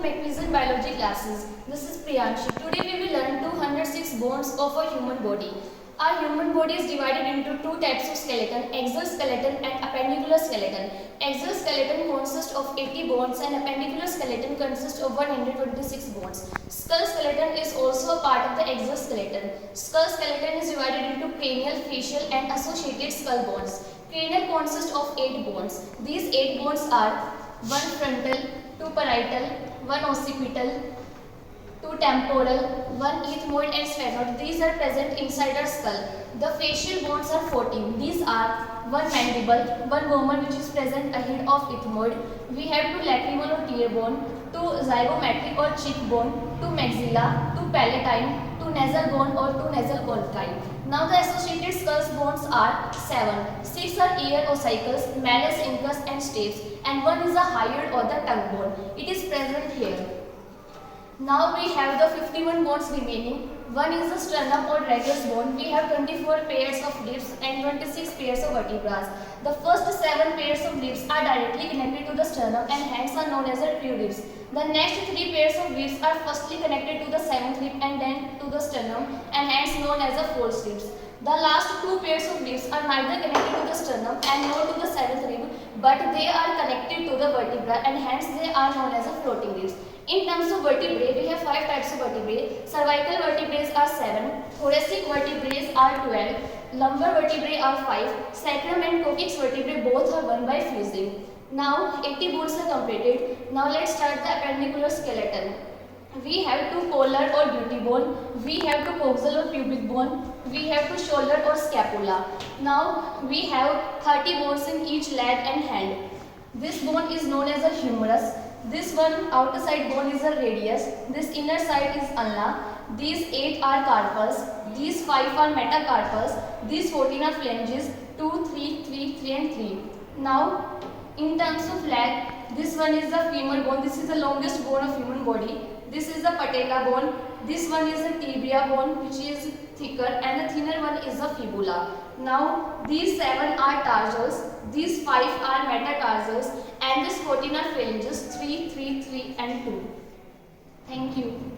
McVision Biology classes. This is Priyanshi. Today we will learn 206 bones of a human body. Our human body is divided into two types of skeleton, axial skeleton and appendicular skeleton. Axial skeleton consists of 80 bones and appendicular skeleton consists of 126 bones. Skull skeleton is also a part of the axial skeleton. Skull skeleton is divided into cranial, facial and associated skull bones. Cranial consists of 8 bones. These 8 bones are 1 frontal, 2 parietal, 1 occipital, 2 temporal, 1 ethmoid and sphenoid. These are present inside our skull. The facial bones are 14. These are 1 mandible, 1 vomer which is present ahead of ethmoid. We have 2 lacrimal or tear bone, 2 zygomatic or cheekbone, 2 maxilla, 2 palatine, 2 nasal bone or 2 nasal colchi. Now the associated skull bones are 7. 6 are ear ossicles, malleus incus and stapes, and 1 is a hyoid or the tongue bone. It is present here. Now we have the 51 bones remaining. 1 is the sternum or tragus bone. We have 24 pairs of ribs and 26 pairs of vertebrae. The first 7 pairs of ribs are directly connected to the sternum and hence are known as the true ribs. The next 3 pairs of ribs are firstly connected to the 7th rib and then to the sternum and hence known as the false ribs. The last 2 pairs of ribs are neither connected to the sternum and nor to the 7th rib, but they are connected to the vertebra and hence they are known as the floating ribs. In terms of vertebrae, we have 5 types of vertebrae. Cervical vertebrae are 7, thoracic vertebrae are 12, lumbar vertebrae are 5, sacrum and coccyx vertebrae both are 1 by fusing. Now 80 bones are completed. Now let's start the appendicular skeleton. We have 2 collar or beauty bone, we have 2 coxal or pubic bone, we have 2 shoulder or scapula. Now we have 30 bones in each leg and hand. This bone is known as a humerus. This one outer side bone is a radius. This inner side is ulna. These 8 are carpals. These 5 are metacarpals. These 14 are phalanges. 2, 3, 3, 3 and 3. Now in terms of leg, this one is the femur bone. This is the longest bone of human body. This is the patella bone. This one is the tibia bone which is thicker and the thinner one is the fibula. Now these 7 are tarsals, these 5 are metatarsals and these 14 are phalanges, 3, 3, 3 and 2. Thank you.